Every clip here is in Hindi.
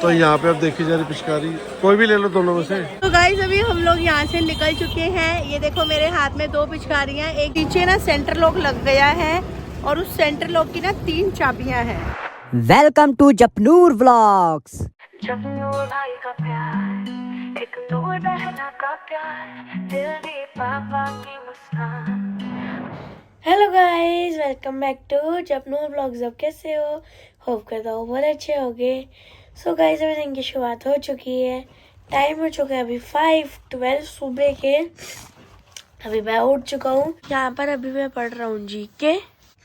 तो यहाँ पे अब देखी जा रही पिचकारी, कोई भी ले लो दोनों में से। तो गाइस अभी हम लोग यहाँ से निकल चुके हैं। ये देखो मेरे हाथ में 2 पिचकारियाँ, एक पीछे ना सेंटर लॉक लग गया है और उस सेंटर लॉक की ना 3 चाबियाँ हैं। Welcome to Japnoor vlogs. Japnoor भाई का प्यार, एक दूर बहना का प्यार, दिल दी पापा की मुस्कान। Hello guys, welcome back to Japnoor vlogs. अब कैसे हो? होप करता हूँ बहुत अच्छे होगे। सो गाइस अभी दिन की शुरुआत हो चुकी है। टाइम हो चुका है अभी 5:12 सुबह के। अभी मैं उठ चुका हूँ। यहाँ पर अभी मैं पढ़ रहा हूँ जीके,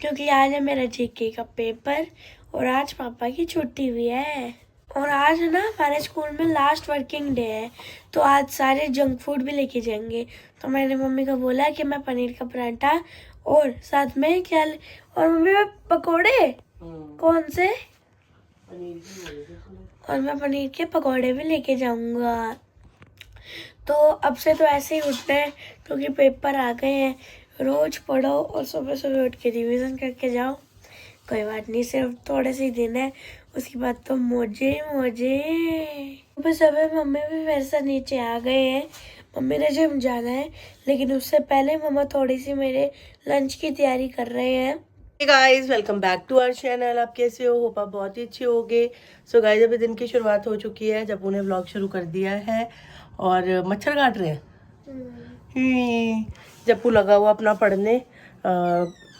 क्योंकि आज है मेरा जीके का पेपर और आज पापा की छुट्टी भी है। और आज है ना हमारे स्कूल में लास्ट वर्किंग डे है, तो आज सारे जंक फूड भी लेके जाएंगे। तो मैंने मम्मी को बोला कि मैं पनीर का पराठा और साथ में क्या और मम्मी मैं पकोड़े कौन से और मैं पनीर के पकोड़े भी लेके जाऊंगा। तो अब से तो ऐसे ही उठना है क्योंकि पेपर आ गए हैं। रोज पढ़ो और सुबह सुबह उठ के रिवीजन करके जाओ। कोई बात नहीं, सिर्फ थोड़े से ही दिन है, उसके बाद तो मौजे मौजे। सुबह सुबह मम्मी भी मेरे साथ नीचे आ गए हैं। मम्मी ने जिम जाना है, लेकिन उससे पहले मम्मा थोड़ी सी मेरे लंच की तैयारी कर रहे हैं। Hey guys, welcome back to our channel. आप कैसे हो? होप आप बहुत ही अच्छे होगे। सो गाइस अभी दिन की शुरुआत हो चुकी है, जब उन्हें व्लॉग शुरू कर दिया है और मच्छर काट रहे हैं। जब लगा हुआ अपना पढ़ने।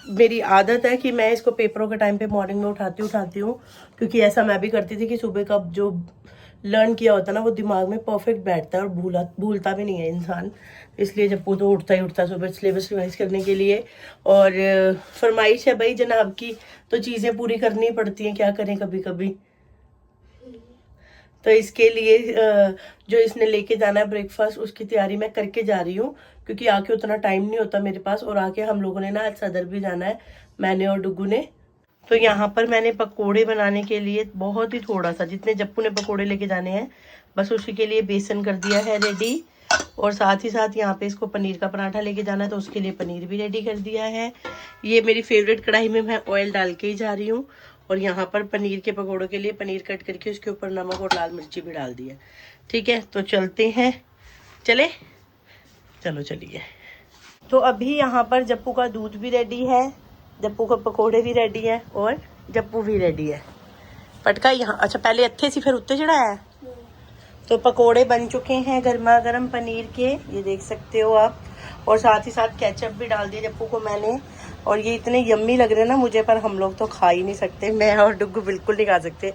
मेरी आदत है कि मैं इसको पेपरों के टाइम पे मॉर्निंग में उठाती हूँ, क्योंकि ऐसा मैं भी करती थी कि सुबह का जो लर्न किया होता है ना वो दिमाग में परफेक्ट बैठता है और भूलता भी नहीं है इंसान। इसलिए जब वो तो उठता ही उठता सुबह सिलेबस रिवाइज करने के लिए। और फरमाइश है भाई जनाब की, तो चीज़ें पूरी करनी पड़ती हैं, क्या करें कभी कभी। तो इसके लिए जो इसने लेके जाना है ब्रेकफास्ट, उसकी तैयारी मैं करके जा रही हूँ, क्योंकि आके उतना टाइम नहीं होता मेरे पास। और आके हम लोगों ने ना आज सदर भी जाना है, मैंने और डुगू ने। तो यहाँ पर मैंने पकोड़े बनाने के लिए बहुत ही थोड़ा सा, जितने जप्पू ने पकोड़े लेके जाने हैं बस उसी के लिए बेसन कर दिया है रेडी। और साथ ही साथ यहाँ पे इसको पनीर का पराठा लेके जाना है, तो उसके लिए पनीर भी रेडी कर दिया है। ये मेरी फेवरेट कढ़ाई में मैं ऑयल डाल के ही जा रही हूँ। और यहाँ पर पनीर के पकौड़ों के लिए पनीर कट करके उसके ऊपर नमक और लाल मिर्ची भी डाल दिया। ठीक है, तो चलते हैं। चलो चलिए। तो अभी यहाँ पर जप्पू का दूध भी रेडी है, जप्पू का पकोड़े भी रेडी है और जप्पू भी रेडी है। पटका यहाँ, अच्छा पहले अच्छे से फिर उत्ते चढ़ाया है। तो पकोड़े बन चुके हैं गर्मा गर्म पनीर के, ये देख सकते हो आप। और साथ ही साथ केचप भी डाल दिया जप्पू को मैंने। और ये इतने यम्मी लग रहे हैं ना मुझे, पर हम लोग तो खा ही नहीं सकते। मैं और डुग्गू बिल्कुल नहीं खा सकते।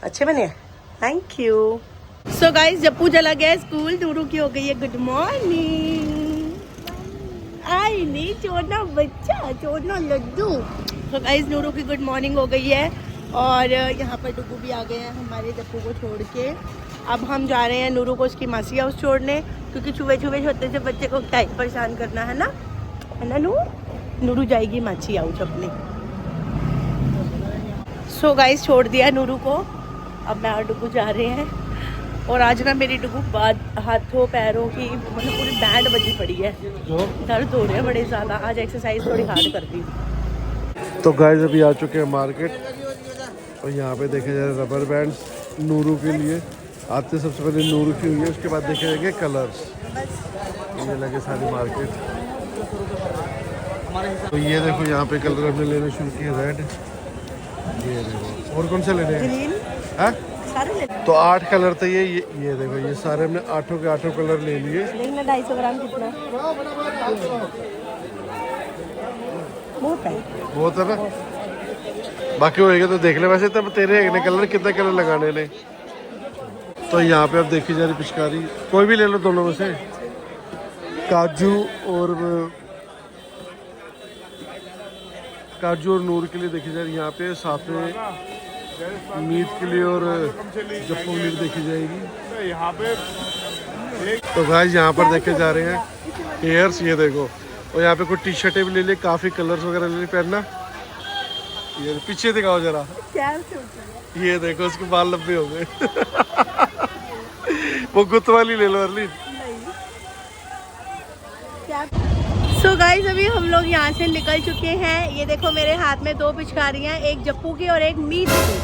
अच्छे बने हैं, thank you. So guys Jappu चला गया स्कूल, नूरू की हो गई है गुड मॉर्निंग। आई नहीं छोड़ना बच्चा, छोड़ना लड्डू। तो गाइस नूरू की गुड मॉर्निंग हो गई है और यहाँ पर डुग्गू भी आ गए हैं हमारे जप्पू को छोड़ के। अब हम जा रहे हैं नूरू को उसकी मासी हाउस छोड़ने, क्योंकि छुए होते से बच्चे को क्या परेशान करना है ना नूरू जाएगी मासी हाउस अपने। सो गाइस छोड़ दिया नूरू को, अब मैं और डुग्गू जा रहे हैं। और आज ना मेरी डुग्गू हाथों पैरों की मतलब पूरी बैंड बजी पड़ी है, दर्द हो रहे हैं बड़े ज़्यादा। आज एक्सरसाइज थोड़ी हार्ड कर दी। तो गाइस अभी आ चुके हैं मार्केट और यहाँ पे देखे जा रहे रबर बैंड्स नूरू के लिए। आते सबसे पहले नूरू की हुई है, उसके बाद देखे जाएंगे कलर्स। ये लगे सारी मार्केट। तो ये देखो यहाँ पे कलर हमने लेने शुरू किए, रेड। ये देखो, और कौन से लेने हैं? हाँ? तो 8 कलर थे ये देखो, ये सारे हमने 8 के 8 कलर ले लिए। 250 ग्राम कितना बहुत है ना, बाकी होएगा तो देख ले। वैसे तब तेरे एक ने कलर कितने कलर लगाने ने। तो यहाँ पे अब देखी जा रही पिचकारी, कोई भी ले लो दोनों में से। काजू और नूर के लिए देखी जा रही, यहाँ पे साथ में मीत के लिए और जप्पू के लिए देखी जाएगी यहाँ पे। तो गाइस यहाँ पर देखे जा रहे हैं हेयर्स, ये देखो। और यहाँ पे कुछ टी शर्टें भी ले ली, काफी कलर्स वगैरह ले ली पहनना। ये पीछे दिखाओ जरा, ये देखो उसके बाल लंबे हो गए। वो गुत्त वाली ले लो अर्ली। सो गाइस अभी हम लोग यहाँ से निकल चुके हैं। ये देखो मेरे हाथ में 2 पिचकारियाँ, एक जप्पू की और एक मीत की।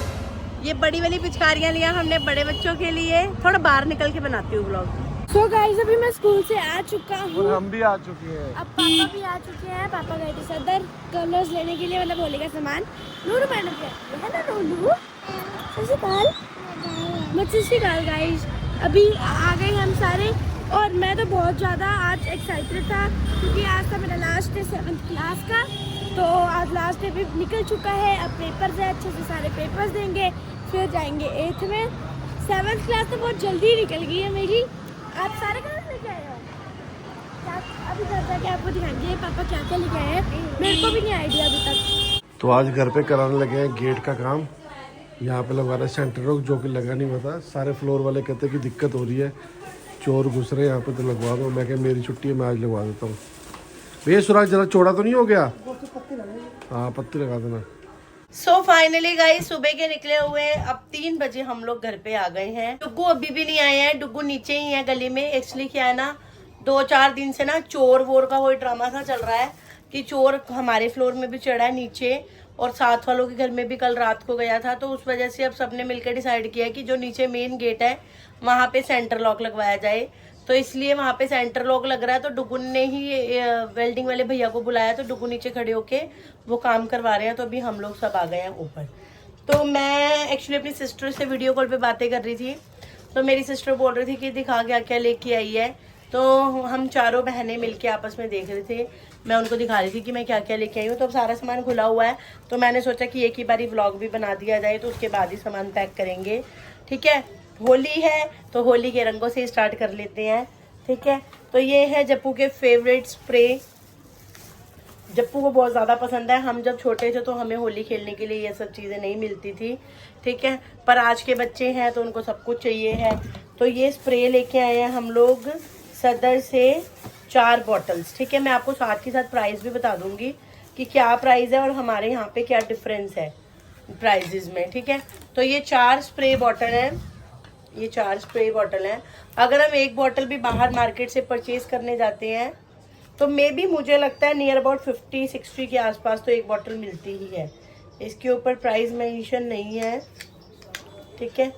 ये बड़ी वाली पिचकारियाँ लिया हमने बड़े बच्चों के लिए। थोड़ा बाहर निकल के बनाती हूँ ब्लॉग। सो गाइस अभी मैं स्कूल से आ चुका हूँ और हम भी आ चुके हैं। अब पापा भी आ चुके हैं। पापा गए थे सदर कलर्स लेने के लिए, मतलब होली का सामान। नूरू मैडम के है ना नूरू? सस्रीकाल गाइस, अभी आ गए हम सारे और मैं तो बहुत ज़्यादा आज एक्साइटेड था क्योंकि आज था मेरा लास्ट डे 7th क्लास का। तो आज लास्ट डे भी निकल चुका है। अब पेपर्स है, अच्छे से सारे पेपर्स देंगे, फिर जाएंगे 8th में। 7th क्लास तो बहुत जल्दी ही निकल गई है मेरी। आप सारे कलर लेके आए हो? अभी घर जाके आपको दिखाएंगे पापा क्या क्या लेके आए हैं। मेरे को भी नहीं आइडिया अभी तक। तो आज घर पे कराने लगे हैं गेट का काम। यहाँ पे लगवा रहे सेंटर लॉक, जो कि लगा नहीं हुआ था। सारे फ्लोर वाले कहते हैं कि दिक्कत हो रही है, चोर घुस रहे हैं यहाँ पे, तो लगवा दो। मैं क्या मेरी छुट्टी है, मैं आज लगवा देता हूँ। भैया सुराग जरा चौड़ा तो नहीं हो गया? हाँ पत्ती लगा देना। सो फाइनली गाइस सुबह के निकले हुए अब 3 बजे हम लोग घर पे आ गए हैं। डुग्गू अभी भी नहीं आए हैं, डुग्गू नीचे ही है गली में। एक्चुअली क्या है ना, 2-4 दिन से ना चोर वोर का कोई ड्रामा सा चल रहा है कि चोर हमारे फ्लोर में भी चढ़ा है नीचे, और साथ वालों के घर में भी कल रात को गया था। तो उस वजह से अब सबने मिलकर डिसाइड किया कि जो नीचे मेन गेट है वहाँ पे सेंटर लॉक लगवाया जाए। तो इसलिए वहाँ पे सेंटर लॉक लग रहा है। तो डुगुन ने ही वेल्डिंग वाले भैया को बुलाया, तो डुगुन नीचे खड़े होके वो काम करवा रहे हैं। तो अभी हम लोग सब आ गए हैं ऊपर। तो मैं एक्चुअली अपनी सिस्टर से वीडियो कॉल पे बातें कर रही थी, तो मेरी सिस्टर बोल रही थी कि दिखा क्या क्या लेके आई है। तो हम चारों बहनें मिलके आपस में देख रहे थे, मैं उनको दिखा रही थी कि मैं क्या क्या लेके आई हूँ। तो अब सारा सामान खुला हुआ है, तो मैंने सोचा कि एक ही बारी व्लॉग भी बना दिया जाए, तो उसके बाद ही सामान पैक करेंगे। ठीक है, होली है तो होली के रंगों से स्टार्ट कर लेते हैं। ठीक है, तो ये है जप्पू के फेवरेट स्प्रे। जप्पू को बहुत ज़्यादा पसंद है। हम जब छोटे थे तो हमें होली खेलने के लिए ये सब चीज़ें नहीं मिलती थी। ठीक है, पर आज के बच्चे हैं तो उनको सब कुछ चाहिए है। तो ये स्प्रे लेके आए हैं हम लोग सदर से 4 बॉटल्स। ठीक है, मैं आपको साथ ही साथ प्राइस भी बता दूंगी कि क्या प्राइस है और हमारे यहाँ पे क्या डिफरेंस है प्राइजेज में। ठीक है, तो ये 4 स्प्रे बॉटल हैं, ये 4 स्प्रे बॉटल हैं। अगर हम एक बॉटल भी बाहर मार्केट से परचेज करने जाते हैं तो मे बी मुझे लगता है नियर अबाउट 50-60 के आसपास तो एक बॉटल मिलती ही है। इसके ऊपर प्राइस मेंशन नहीं है। ठीक है,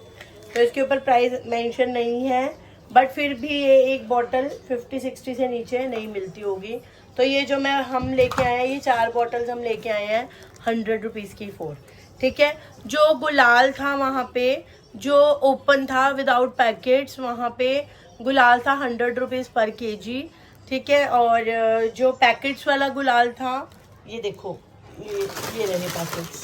तो इसके ऊपर प्राइस मेंशन नहीं है, बट फिर भी ये एक बॉटल 50-60 से नीचे नहीं मिलती होगी। तो ये जो हम लेके आए हैं, ये 4 बॉटल्स हम लेके आए हैं 100 रुपीज़ की 4। ठीक है, जो गुलाल था वहाँ पे, जो ओपन था विदाउट पैकेट्स, वहाँ पे गुलाल था 100 रुपीज़ पर केजी। ठीक है, और जो पैकेट्स वाला गुलाल था, ये देखो, ये रहे पैकेट्स,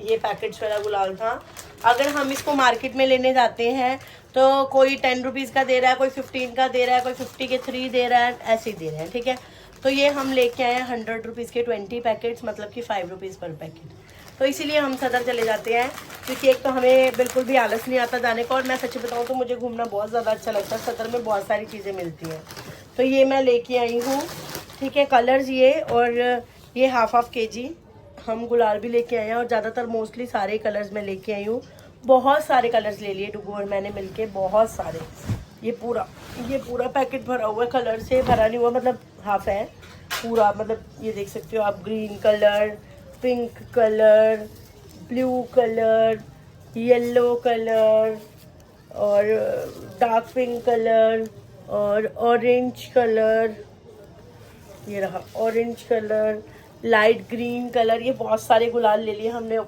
ये पैकेट्स वाला गुलाल था। अगर हम इसको मार्केट में लेने जाते हैं तो कोई 10 रुपीज़ का दे रहा है, कोई 15 का दे रहा है, कोई 50 के 3 दे रहा है, ऐसे ही दे रहे हैं। ठीक है, तो ये हम लेके आए हैं 100 रुपीज़ के 20 पैकेट्स, मतलब कि 5 रुपीज़ पर पैकेट। तो इसीलिए हम सदर चले जाते हैं, क्योंकि एक तो हमें बिल्कुल भी आलस नहीं आता जाने का, और मैं सच बताऊँ तो मुझे घूमना बहुत ज़्यादा अच्छा लगता है। सदर में बहुत सारी चीज़ें मिलती हैं, तो ये मैं लेके आई हूँ। ठीक है, कलर्स ये, और ये हाफ केजी हम गुलाल भी लेके आए हैं, और ज़्यादातर मोस्टली सारे कलर्स मैं लेके आई हूँ। बहुत सारे कलर्स ले लिए डुगू और मैंने मिलके, बहुत सारे। ये पूरा पैकेट भरा हुआ है, कलर से भरा नहीं हुआ, मतलब हाफ है पूरा। मतलब ये देख सकते हो आप, green colour, pink colour, blue colour, yellow colour, और डार्क पिंक कलर, और ऑरेंज कलर, ये रहा orange colour, light green colour. ये बहुत सारे गुलाल ले लिए हमने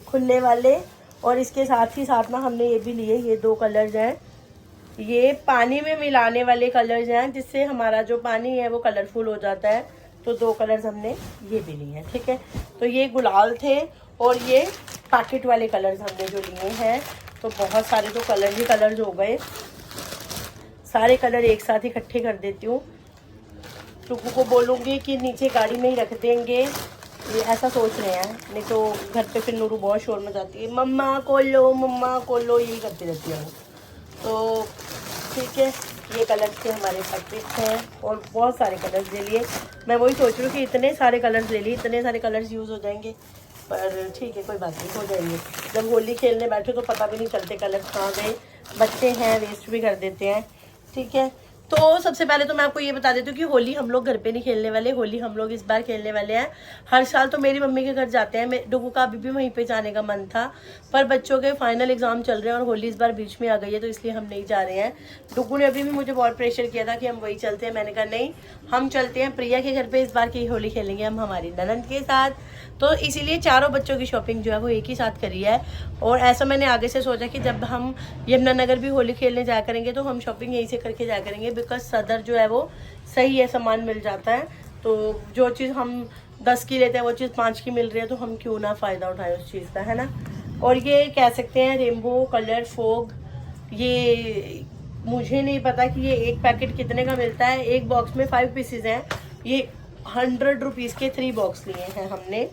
खुलने वाले, और इसके साथ ही साथ ना हमने ये भी लिए, ये 2 कलर्स हैं, ये पानी में मिलाने वाले कलर्स हैं, जिससे हमारा जो पानी है वो कलरफुल हो जाता है। तो 2 कलर्स हमने ये भी लिए हैं। ठीक है, तो ये गुलाल थे, और ये पैकेट वाले कलर्स हमने जो लिए हैं। तो बहुत सारे तो कलर ही कलर्स हो गए, सारे कलर एक साथ इकट्ठे कर देती हूँ। टुकू को बोलूँगी कि नीचे गाड़ी में ही रख देंगे, ये ऐसा सोच रहे हैं, नहीं तो घर पे फिर नूरू बहुत शोर मचाती है, मम्मा को लो, यही करती रहती है वो। तो ठीक है, ये कलर्स के हमारे पैकेट्स हैं, और बहुत सारे कलर्स ले लिए। मैं वही सोच रही हूँ कि इतने सारे कलर्स ले लिए, इतने सारे कलर्स यूज़ हो जाएंगे, पर ठीक है कोई बात नहीं, हो जाएंगे। जब होली खेलने बैठे तो पता भी नहीं चलते कलर्स कहाँ गए, बच्चे हैं वेस्ट भी कर देते हैं। ठीक है, तो सबसे पहले तो मैं आपको ये बता देती हूँ कि होली हम लोग घर पे नहीं खेलने वाले, होली हम लोग इस बार खेलने वाले हैं। हर साल तो मेरी मम्मी के घर जाते हैं, डुगू का अभी भी वहीं पे जाने का मन था, पर बच्चों के फाइनल एग्जाम चल रहे हैं और होली इस बार बीच में आ गई है, तो इसलिए हम नहीं जा रहे हैं। डुगू ने अभी भी मुझे बहुत प्रेशर किया था कि हम वही चलते हैं, मैंने कहा नहीं, हम चलते हैं प्रिया के घर पे, इस बार की होली खेलेंगे हम हमारी ननद के साथ। तो इसीलिए चारों बच्चों की शॉपिंग जो है वो एक ही साथ करी है। और ऐसा मैंने आगे से सोचा कि जब हम यमुनानगर भी होली खेलने जा करेंगे तो हम शॉपिंग यहीं से करके जा करेंगे, बिकॉज सदर जो है वो सही है, सामान मिल जाता है। तो जो चीज़ हम 10 की लेते हैं वो चीज़ 5 की मिल रही है, तो हम क्यों ना फ़ायदा उठाएं उस चीज़ का, है ना। और ये कह सकते हैं रेनबो कलर फोग, ये मुझे नहीं पता कि ये एक पैकेट कितने का मिलता है। एक बॉक्स में 5 पीसेज हैं, ये 100 रुपीज़ के 3 बॉक्स लिए हैं हमने,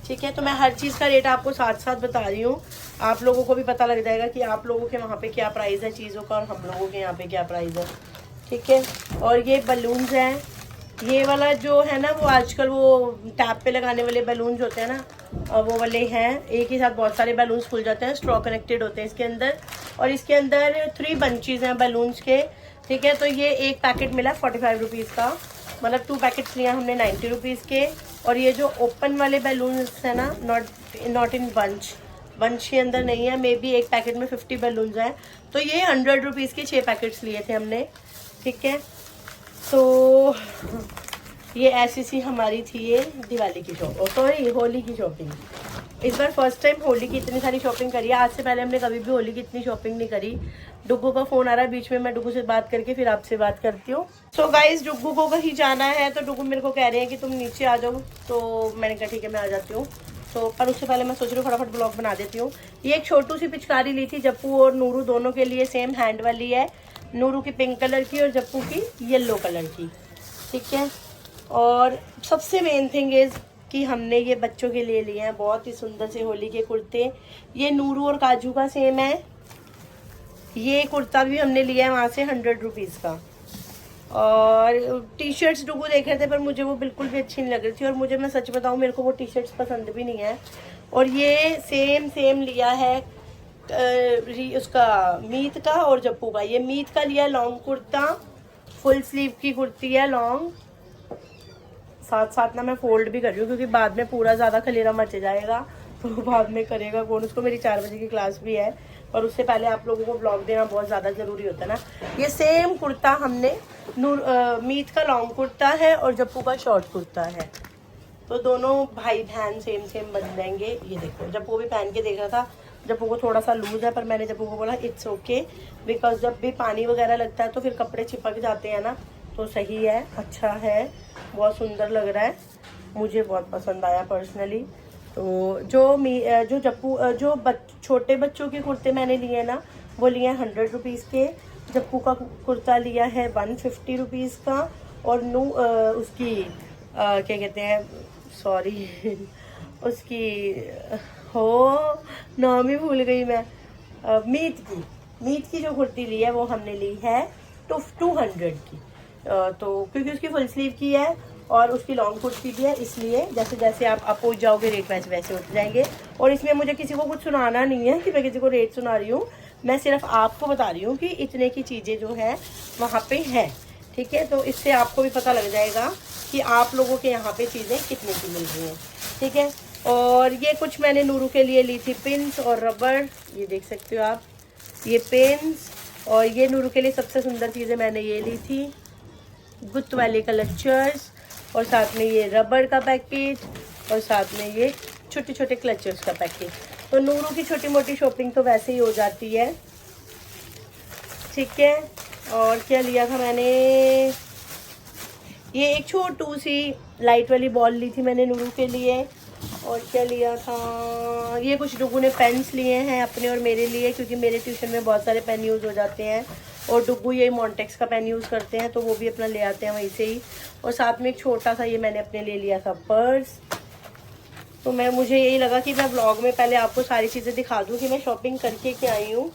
ठीक है। तो मैं हर चीज़ का रेट आपको साथ साथ बता रही हूँ, आप लोगों को भी पता लग जाएगा कि आप लोगों के वहाँ पे क्या प्राइस है चीज़ों का और हम लोगों के यहाँ पे क्या प्राइस है, ठीक है। और ये बलून्स हैं, ये वाला जो है ना वो आजकल वो टैप पे लगाने वाले बलून्स होते हैं ना, वो वाले हैं। एक ही साथ बहुत सारे बलून्स खुल जाते हैं, स्ट्रॉ कनेक्टेड होते हैं इसके अंदर, और इसके अंदर 3 बंचेज हैं बलून्स के, ठीक है। तो ये एक पैकेट मिला 45 रुपीज़ का, मतलब 2 पैकेट्स लिया हमने 90 रुपीज़ के। और ये जो ओपन वाले बैलून्स है ना, नॉट इन बंच के अंदर नहीं है, मे बी एक पैकेट में 50 बैलून्स हैं, तो ये 100 रुपीज़ के 6 पैकेट्स लिए थे हमने, ठीक है। तो ये ऐसी सी हमारी थी ये दिवाली की सॉरी होली की शॉपिंग। इस बार फर्स्ट टाइम होली की इतनी सारी शॉपिंग करी है, आज से पहले हमने कभी भी होली की इतनी शॉपिंग नहीं करी। डुग्गू का फ़ोन आ रहा है बीच में, मैं डुग्गू से बात करके फिर आपसे बात करती हूँ। सो गाइज डुग्गू को कहीं जाना है, तो डुग्गू मेरे को कह रहे हैं कि तुम नीचे आ जाओ, तो मैंने कहा ठीक है मैं आ जाती हूँ। तो पर उससे पहले मैं सोच रही हूँ फटाफट ब्लॉग बना देती हूँ। ये एक छोटू सी पिचकारी ली थी जप्पू और नूरू दोनों के लिए, सेम हैंड वाली है, नूरू की पिंक कलर की और जप्पू की येलो कलर की, ठीक है। और सबसे मेन थिंग इज़ कि हमने ये बच्चों के लिए लिए हैं बहुत ही सुंदर से होली के कुर्ते। ये नूरू और काजू का सेम है, ये कुर्ता भी हमने लिया है वहाँ से 100 रुपीज़ का। और टी शर्ट्स डुगू देख रहे थे पर मुझे वो बिल्कुल भी अच्छी नहीं लग रही थी, और मुझे मैं सच बताऊँ मेरे को वो टी शर्ट्स पसंद भी नहीं है। और ये सेम लिया है उसका मीत का और जप्पू का। ये मीत का लिया लॉन्ग कुर्ता, फुल स्लीव की कुर्ती है लॉन्ग, साथ ना मैं फोल्ड भी कर रही हूँ क्योंकि बाद में पूरा ज़्यादा खलेरा मच जाएगा, तो बाद में करेगा कौन। उसको मेरी 4 बजे की क्लास भी है, और उससे पहले आप लोगों को ब्लॉग देना बहुत ज़्यादा ज़रूरी होता है ना। ये सेम कुर्ता हमने मीत का लॉन्ग कुर्ता है और जप्पू का शॉर्ट कुर्ता है, तो दोनों भाई बहन सेम बन जाएंगे। ये देखो जप्पू भी पहन के देख रहा था, जप्पू को थोड़ा सा लूज है, पर मैंने जप्पू को बोला इट्स ओके, बिकॉज जब भी पानी वगैरह लगता है तो फिर कपड़े चिपक जाते हैं ना, तो सही है, अच्छा है, बहुत सुंदर लग रहा है, मुझे बहुत पसंद आया पर्सनली। तो जो जप्पू छोटे बच्चों के कुर्ते मैंने लिए हैं ना, वो लिए हैं 100 रुपीज़ के। जप्पू का कुर्ता लिया है 150 रुपीज़ का, और उसकी क्या कहते हैं, सॉरी उसकी हो नाम ही भूल गई मैं, मीत की जो कुर्ती ली है वो हमने ली है 200 की। तो क्योंकि उसकी फुल स्लीव की है और उसकी लॉन्ग कुर्ती भी है, इसलिए जैसे जैसे आप पहुँच जाओगे रेट वैसे होते जाएंगे। और इसमें मुझे किसी को कुछ सुनाना नहीं है कि मैं किसी को रेट सुना रही हूँ, मैं सिर्फ आपको बता रही हूँ कि इतने की चीज़ें जो है वहाँ पे है, ठीक है। तो इससे आपको भी पता लग जाएगा कि आप लोगों के यहाँ पे चीज़ें कितने की मिल रही हैं, ठीक है। और ये कुछ मैंने नूरू के लिए ली थी पिन्स और रबड़, ये देख सकते हो आप, ये पिन्स। और ये नूरू के लिए सबसे सुंदर चीज़ें मैंने ये ली थी, गुत्त वाले क्लचर्स, और साथ में ये रबड़ का पैकेज, और साथ में ये छोटे छोटे क्लचर्स का पैकेज। तो नूरू की छोटी मोटी शॉपिंग तो वैसे ही हो जाती है, ठीक है। और क्या लिया था मैंने, ये एक छोटू सी लाइट वाली बॉल ली थी मैंने नूरू के लिए। और क्या लिया था, ये कुछ डुगू ने पेन्स लिए हैं अपने और मेरे लिए, क्योंकि मेरे ट्यूशन में बहुत सारे पेन यूज़ हो जाते हैं, और डुगू ये मॉन्टेक्स का पेन यूज़ करते हैं, तो वो भी अपना ले आते हैं वहीं से ही। और साथ में एक छोटा सा ये मैंने अपने ले लिया था पर्स। तो मुझे यही लगा कि मैं ब्लॉग में पहले आपको सारी चीज़ें दिखा दूँ कि मैं शॉपिंग करके क्या आई हूँ,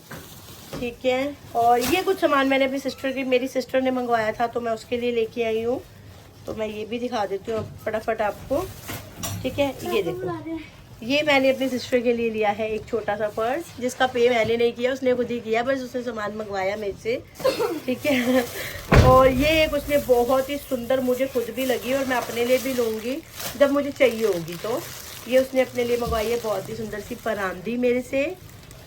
ठीक है। और ये कुछ सामान मैंने अपनी मेरी सिस्टर ने मंगवाया था, तो मैं उसके लिए लेके आई हूँ, तो मैं ये भी दिखा देती हूँ फटाफट आपको, ठीक है। ये देखो ये मैंने अपनी सिस्टर के लिए लिया है एक छोटा सा पर्स, जिसका पे मैंने नहीं किया, उसने खुद ही किया, बस उसने सामान मंगवाया मेरे से, ठीक है। और ये एक उसने बहुत ही सुंदर मुझे खुद भी लगी और मैं अपने लिए भी लूँगी जब मुझे चाहिए होगी। तो ये उसने अपने लिए मंगवाई है, बहुत ही सुंदर सी परांदी मेरे से,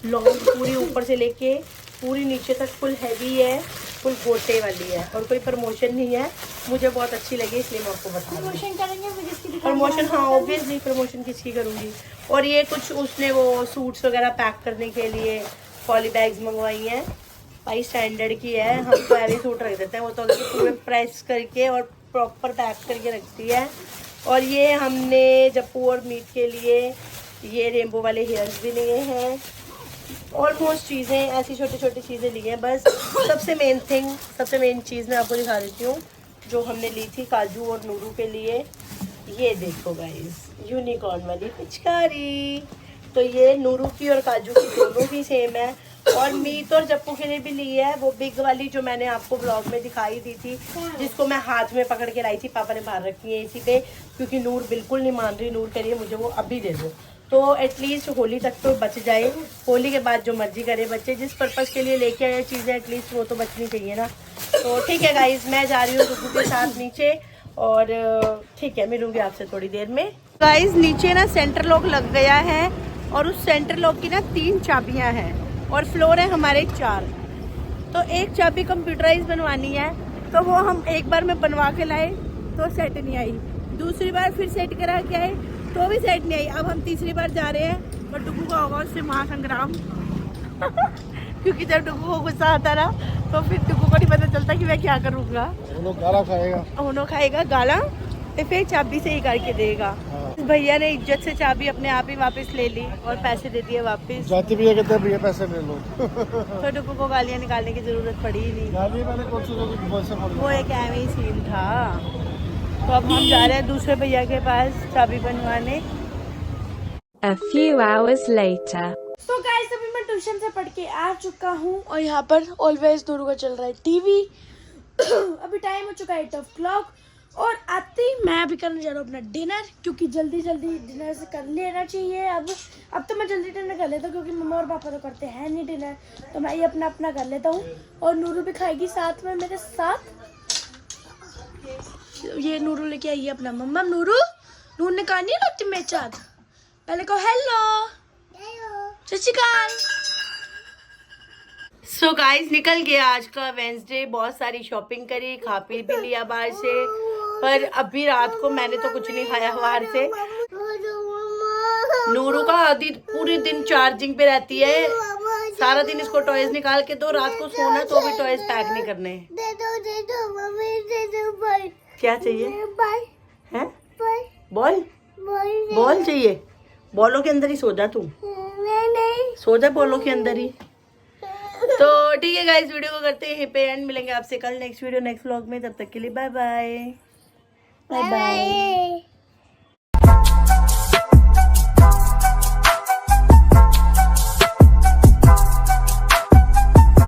लॉन्ग पूरी ऊपर से लेके पूरी नीचे तक फुल हैवी है, फुल गोटे वाली है और कोई प्रमोशन नहीं है, मुझे बहुत अच्छी लगी इसलिए मैं आपको बता रही हूँ। प्रमोशन करेंगे प्रमोशन, हाँ ऑब्वियसली प्रमोशन किसकी करूँगी। और ये कुछ उसने वो सूट्स वगैरह पैक करने के लिए पॉली बैग्स मंगवाई हैं, भाई स्टैंडर्ड की है, हम तो ऐसे सूट रख देते हैं, वो तो अगर पूरे प्रेस करके और प्रॉपर पैक करके रखती है। और ये हमने जप्पू और मीट के लिए ये रेनबो वाले हेयर्स भी लिए हैं, ऑलमोस्ट चीज़ें ऐसी छोटी छोटी चीज़ें ली हैं। बस सबसे मेन चीज़ मैं आपको दिखा देती हूँ जो हमने ली थी काजू और नूरू के लिए। ये देखो गाइस, यूनिकॉर्न वाली पिचकारी, तो ये नूरू की और काजू की दोनों भी सेम है। और मीत और जप्पू के लिए भी ली है वो बिग वाली जो मैंने आपको ब्लॉग में दिखाई दी थी, जिसको मैं हाथ में पकड़ के लाई थी, पापा ने बाहर रखी है इसी पे, क्योंकि नूर बिल्कुल नहीं मान रही, नूर कह रही है मुझे वो अभी दे दो, तो एटलीस्ट होली तक तो बच जाए, होली के बाद जो मर्जी करे बच्चे, जिस पर्पज़ के लिए लेके आए चीज़ें एटलीस्ट वो तो बचनी चाहिए ना। तो ठीक है गाइज, मैं जा रही हूँ डुगू के साथ नीचे और ठीक है मिलूंगी आपसे थोड़ी देर में। गाइज नीचे ना सेंटर लॉक लग गया है और उस सेंटर लॉक की ना 3 चाबियाँ हैं और फ्लोर है हमारे 4, तो एक चाबी कंप्यूटराइज बनवानी है, तो वो हम एक बार में बनवा के लाए तो सेट नहीं आई, दूसरी बार फिर सेट करा के आए तो भी सेट नहीं आई, अब हम तीसरी बार जा रहे हैं और डुगू का होगा उससे महासंग्राम क्योंकि जब डुगू को गुस्सा आता ना तो फिर डुगू को नहीं पता चलता कि मैं क्या करूँगा, उन्होंने खाएगा गाला तो फिर चाबी से ही करके देगा। भैया ने इज्जत से चाबी अपने आप ही वापस ले ली और पैसे दे दिए वापस, जाती भैया कहते हैं भैया पैसे ले लो तो डुगू को गालियाँ निकालने की जरूरत पड़ी ही नहीं, गाली मैंने कौन सी वो एक ऐਵੇਂ ही सीन था। तो अब हम जा रहे हैं दूसरे भैया के पास चाबी बनवाने। A few hours later. तो गाइस अभी मैं ट्यूशन से पढ़ के आ चुका हूँ और यहाँ पर ऑलवेज नूरू का चल रहा है टीवी। अभी टाइम हो चुका है 8 o'clock और आते ही मैं अभी करने जा रहा हूँ अपना डिनर, क्योंकि जल्दी जल्दी डिनर से कर लेना चाहिए। अब तो मैं जल्दी डिनर कर लेता हूँ क्योंकि मम्मा और पापा तो करते हैं नहीं डिनर, तो मैं ये अपना अपना कर लेता हूँ और नूरू भी खाएगी साथ में मेरे साथ। ये नूरू लेके आई है अपना मम्मा। नूरू ने कहा नहीं रोटी मेरे साथ, पहले कहो हेलो सत श्री अकाल। सो गाइस निकल गया आज का वेंसडे, बहुत सारी शॉपिंग करी, खा पी भी लिया बाहर से, पर अभी रात को मैंने तो कुछ नहीं खाया बाहर से। नूरू का आधी पूरी दिन चार्जिंग पे रहती है, सारा दिन इसको टॉयज निकाल के दो, रात को सोना तो भी टॉयज पैक नहीं करने। क्या चाहिए है? बॉल चाहिए, बॉलों के अंदर ही सो जा तू, सो जा बॉलों के अंदर ही। तो ठीक है गाइस, वीडियो को करते हैं पे एंड, मिलेंगे आपसे कल नेक्स्ट वीडियो नेक्स्ट व्लॉग में, तब तक के लिए बाय बाय बाय बाय।